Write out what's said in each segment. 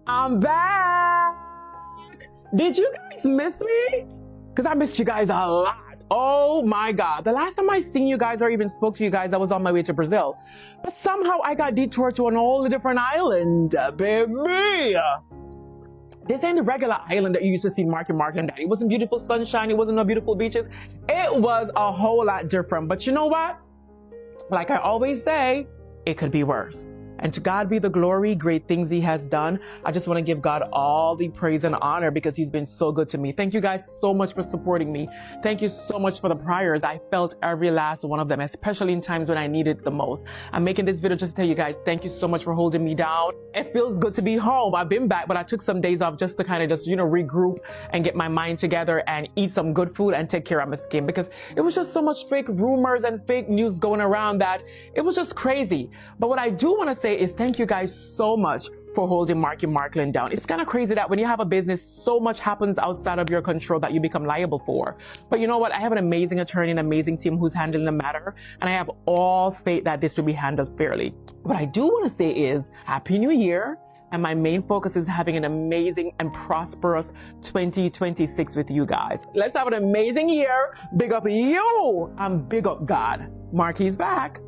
I'm back. Did you guys miss me? Because I missed you guys a lot. Oh my God. The last time I seen you guys or even spoke to you guys, I was on my way to Brazil. But somehow I got detoured to an whole different island, baby. This ain't the regular island that you used to see Markie Markland at. It wasn't beautiful sunshine. It wasn't no beautiful beaches. It was a whole lot different. But you know what? Like I always say, it could be worse. And to God be the glory, great things he has done. I just want to give God all the praise and honor because he's been so good to me. Thank you guys so much for supporting me. Thank you so much for the prayers. I felt every last one of them, especially in times when I needed it the most. I'm making this video just to tell you guys, thank you so much for holding me down. It feels good to be home. I've been back, but I took some days off just to kind of just, regroup and get my mind together and eat some good food and take care of my skin because it was just so much fake rumors and fake news going around that it was just crazy. But what I do want to say is thank you guys so much for holding Markie Markland down. It's kind of crazy that when you have a business, so much happens outside of your control that you become liable for. But you know what? I have an amazing attorney, an amazing team who's handling the matter, and I have all faith that this will be handled fairly. What I do want to say is Happy New Year. And my main focus is having an amazing and prosperous 2026 with you guys. Let's have an amazing year. Big up you and big up God. Markie's back.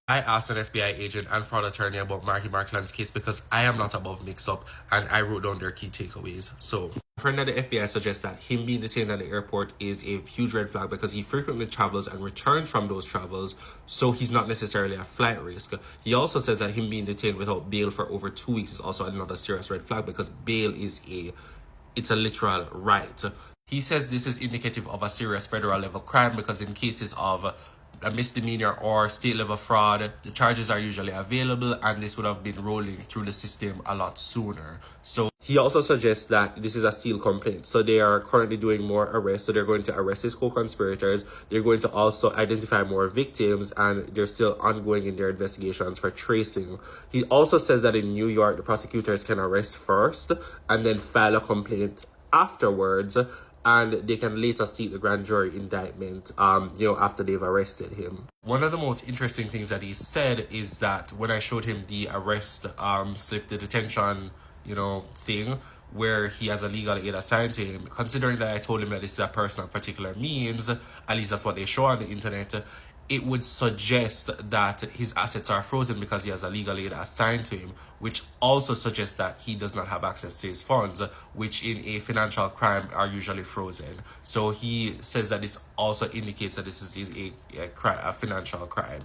I asked an FBI agent and fraud attorney about Markie Markland's case because I am not above mix-up and I wrote down their key takeaways. So, a friend at the FBI suggests that him being detained at the airport is a huge red flag because he frequently travels and returns from those travels, so he's not necessarily a flight risk. He also says that him being detained without bail for over 2 weeks is also another serious red flag because bail is it's a literal right. He says this is indicative of a serious federal level crime because in cases of a misdemeanor or state level fraud, the charges are usually available and this would have been rolling through the system a lot sooner. So he also suggests that this is a seal complaint. So they are currently doing more arrests. So they're going to arrest his co-conspirators. They're going to also identify more victims and they're still ongoing in their investigations for tracing. He also says that in New York, the prosecutors can arrest first and then file a complaint afterwards. And they can later seek the grand jury indictment, after they've arrested him. One of the most interesting things that he said is that when I showed him the arrest slip, the detention, thing, where he has a legal aid assigned to him, considering that I told him that this is a person of particular means, at least that's what they show on the internet, it would suggest that his assets are frozen because he has a legal aid assigned to him, which also suggests that he does not have access to his funds, which in a financial crime are usually frozen. So he says that this also indicates that this is a financial crime.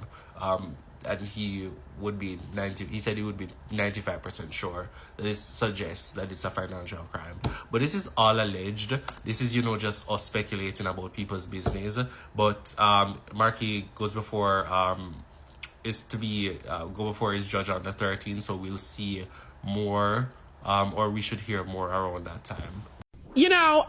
And he would be he said he would be 95% sure that this suggests that it's a financial crime. But this is all alleged. This is, just us speculating about people's business. But Markie goes before go before his judge on the 13th, so we'll see more, or we should hear more around that time.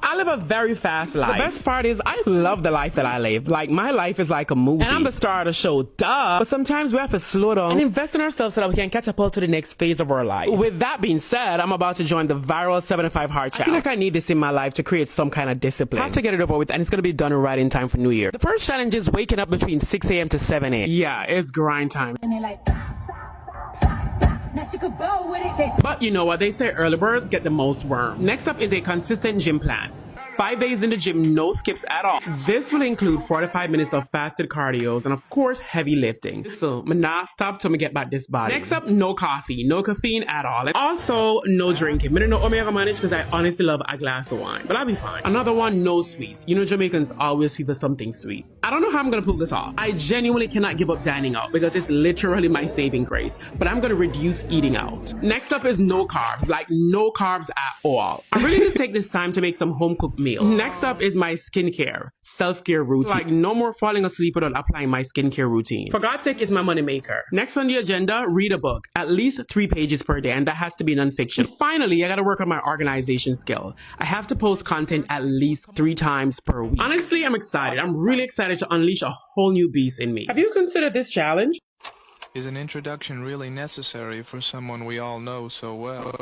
I live a very fast life. The best part is I love the life that I live. Like, my life is like a movie. And I'm the star of the show, duh. But sometimes we have to slow down and invest in ourselves so that we can catch up to the next phase of our life. With that being said, I'm about to join the viral 75 hard challenge. I feel like I need this in my life to create some kind of discipline. I have to get it over with, and it's going to be done right in time for New Year. The first challenge is waking up between 6 a.m. to 7 a.m. Yeah, it's grind time. And they like, now she could bow with it. But you know what? They say early birds get the most worm. Next up is a consistent gym plan. 5 days in the gym, no skips at all. This will include 45 minutes of fasted cardios and of course heavy lifting. So, me not stop till me get back this body. Next up, no coffee, no caffeine at all. And also, no drinking. I don't know how I'm gonna manage because I honestly love a glass of wine, but I'll be fine. Another one, no sweets. Jamaicans always feel for something sweet. I don't know how I'm gonna pull this off. I genuinely cannot give up dining out because it's literally my saving grace, but I'm gonna reduce eating out. Next up is no carbs, like no carbs at all. I really need to take this time to make some home cooked meal. Next up is my skincare, self-care routine. Like, no more falling asleep without applying my skincare routine. For God's sake, it's my money maker. Next on the agenda, read a book, at least 3 pages per day, and that has to be nonfiction. And finally, I gotta work on my organization skill. I have to post content at least 3 times per week. Honestly, I'm excited. I'm really excited to unleash a whole new beast in me. Have you considered this challenge? Is an introduction really necessary for someone we all know so well?